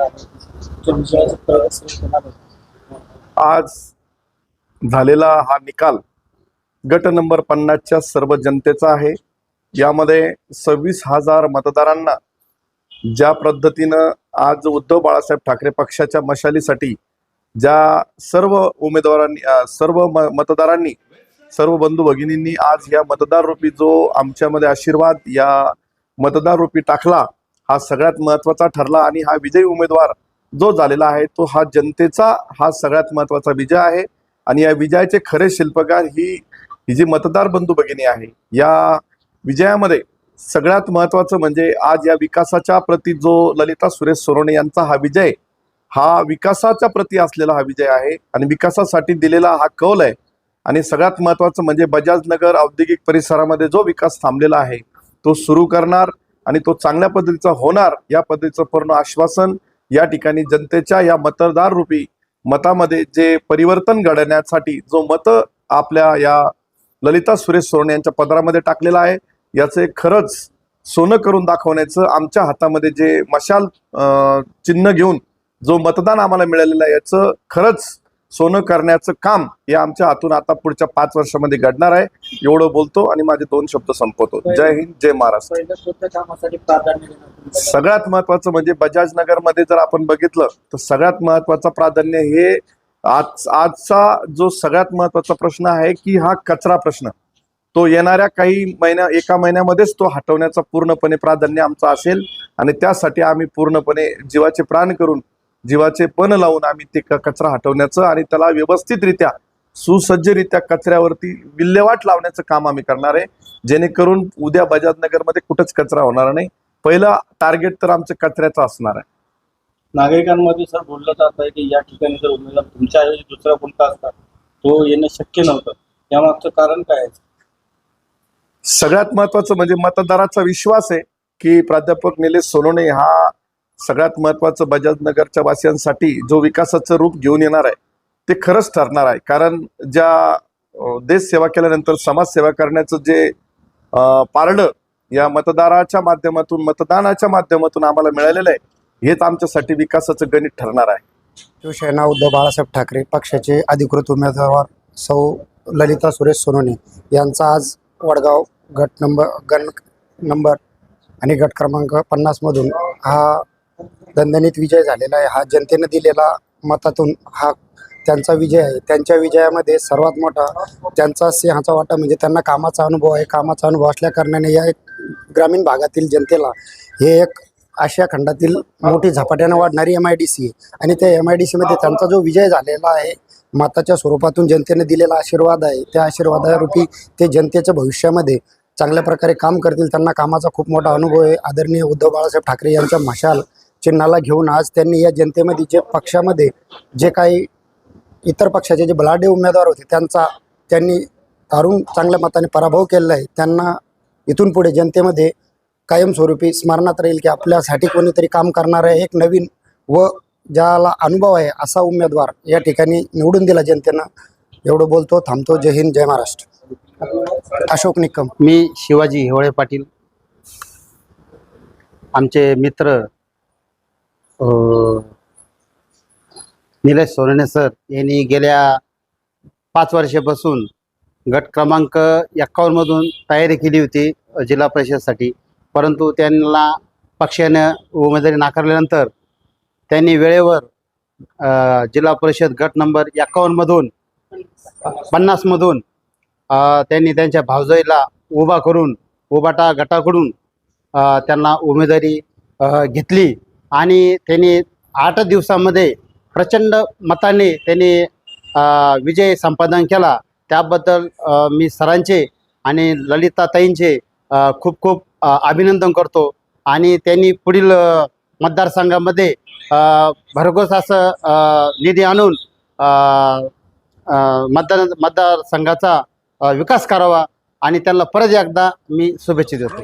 आहे तुमच्या विजयाचं प्रदर्शन करणार आहे? आज झालेला हा निकाल गट नंबर 50च्या सर्व जनतेचा आहे। यामध्ये 26,000 मतदारांना ज्या पद्धतीनं आज उद्धव बाळासाहेब ठाकरे पक्षाच्या मशालीसाठी ज्या सर्व उमेदवारांनी सर्व मतदारांनी सर्व बंधू भगिनींनी आज या मतदार रूपी जो आमच्यामध्ये आशीर्वाद या मतदार रूपी टाकला, हा सगळ्यात महत्त्वाचा ठरला। आणि हा विजयी उमेदवार जो झालेला आहे तो हा जनतेचा हा सगळ्यात महत्त्वाचा विजय आहे। आणि या विजयाचे खरे शिल्पकार ही जी मतदार बंधू भगिनी आहे। या विजयामध्ये सगळ्यात महत्त्वाचं म्हणजे आज या विकासाच्या प्रती जो ललिता सुरेश सोनवणे यांचा हा विजय, हा विकासाच्या प्रती असलेला हा विजय आहे आणि विकासासाठी दिलेला हा कौल आहे। आणि सगळ्यात महत्त्वाचं म्हणजे बजाजनगर औद्योगिक परिसरामध्ये जो विकास थांबलेला आहे तो सुरू करणार आणि तो चांगल्या पद्धतीचा होणार, या पद्धतीचं पूर्ण आश्वासन या ठिकाणी जनतेच्या या मतदार रूपी मतामध्ये जे परिवर्तन घडण्यासाठी जो मत आपल्या या ललिता सुरेश सोनवणे यांच्या पदरामध्ये टाकलेला आहे, याचे खरंच सोनं करून दाखवण्याचं आमच्या हातामध्ये जे मशाल चिन्ह घेऊन जो मतदान आम्हाला मिळालेलं आहे, याचं खरंच सोनं करण्याचं काम हे आमच्या हातून आता पुढच्या 5 वर्षामध्ये घडणार आहे। एवढं बोलतो आणि माझे 2 शब्द संपवतो। जय हिंद, जय महाराष्ट्र। सगळ्यात महत्वाचं म्हणजे बजाजनगर मध्ये जर आपण बघितलं तर सगळ्यात महत्वाचं प्राधान्य हे आजचा जो सगळ्यात महत्वाचा प्रश्न आहे की हा कचरा प्रश्न, तो येणाऱ्या काही एका महिन्यामध्येच तो हटवण्याचा पूर्णपणे प्राधान्य आमचं असेल। आणि त्यासाठी आम्ही पूर्णपणे जीवाचे प्राण करून जीवाचे पण लावून आम्ही ते कचरा हटवण्याचं आणि त्याला व्यवस्थितरित्या सुसज्जरित्या कचऱ्यावरती विल्हेवाट लावण्याचं काम आम्ही करणार आहे, जेणेकरून उद्या बजाजनगरमध्ये कुठंच कचरा होणार नाही। पहिला टार्गेट तर आमचं कचऱ्याचं असणार आहे। नागरिकांमध्ये सर बोललं जात आहे की या ठिकाणी जर उमेदवार तुमच्या ऐवजी दुसरा कोणता असता तो येणं शक्य नव्हतं, यामागचं कारण काय आहे? सगळ्यात महत्वाचं म्हणजे मतदाराचा विश्वास आहे की प्राध्यापक निलेश सोनवणे हा सगळ्यात महत्वाचं बजाजनगरच्या वासियांसाठी जो विकासाचं रूप घेऊन येणार आहे ते खरंच ठरणार आहे। कारण ज्या देश सेवा केल्यानंतर समाजसेवा करण्याचं जे पारडं या मतदाराच्या माध्यमातून मतदानाच्या माध्यमातून आम्हाला मिळालेलं आहे, हेच आमच्यासाठी विकासाचं गणित ठरणार आहे। शिवसेना उद्धव बाळासाहेब ठाकरे पक्षाचे अधिकृत उमेदवार सौ ललिता सुरेश सोनवणे यांचा आज वडगाव गट नंबर आणि गट क्रमांक 50 मधून हा दणदणीत विजय झालेला आहे। हा जनतेने दिलेला मतातून हा त्यांचा विजय आहे। त्यांच्या विजयामध्ये सर्वात मोठा त्यांचा सिंहाचा वाटा म्हणजे त्यांना कामाचा अनुभव आहे। कामाचा अनुभव असल्या कारणाने या ग्रामीण भागातील जनतेला हे एक आशिया खंडातील मोठी झपाट्याने वाढणारी MIDC आहे आणि त्या MIDC मध्ये त्यांचा जो विजय झालेला आहे, मताच्या स्वरूपातून जनतेने दिलेला आशीर्वाद आहे, त्या आशीर्वादारूपी ते जनतेच्या भविष्यामध्ये चांगल्या प्रकारे काम करतील। त्यांना कामाचा खूप मोठा अनुभव आहे। आदरणीय उद्धव बाळासाहेब ठाकरे यांच्या मशाल चिन्हाला घेऊन आज त्यांनी या जनतेमध्ये जे पक्षामध्ये जे काही इतर पक्षाचे जे बलाढ्य उमेदवार होते त्यांनी तारून चांगल्या मताने पराभव केलेला आहे। त्यांना इथून पुढे जनतेमध्ये कायमस्वरूपी स्मरणात राहील की आपल्यासाठी कोणीतरी काम करणारा एक नवीन व ज्याला अनुभव आहे असा उमेदवार या ठिकाणी निवडून दिला जनतेनं। एवढं बोलतो, थांबतो। जय हिंद, जय महाराष्ट्र। अशोक निकम। मी शिवाजी हिवळे पाटील। आमचे मित्र निलेश सोनवणे सर यांनी गेल्या 5 वर्षापासून गट क्रमांक 51 मधून तयारी केली होती जिल्हा परिषदसाठी, परंतु त्यांना पक्षाने उमेदवारी नाकारल्यानंतर त्यांनी वेळेवर जिल्हा परिषद गट नंबर 51 मधून 50 मधून त्यांनी त्यांच्या भावजाईला उभा करून उभाटा गटाकडून त्यांना उमेदवारी घेतली आणि त्यांनी 8 दिवसामध्ये प्रचंड मताने त्यांनी विजय संपादन केला। त्याबद्दल मी सरांचे आणि ललिताताईंचे खूप खूप अभिनंदन करतो। आणि त्यांनी पुढील मतदारसंघामध्ये भरघोस असं निधी आणून मतदारसंघाचा विकास करावा आणि त्यांना परत एकदा मी शुभेच्छा देतो।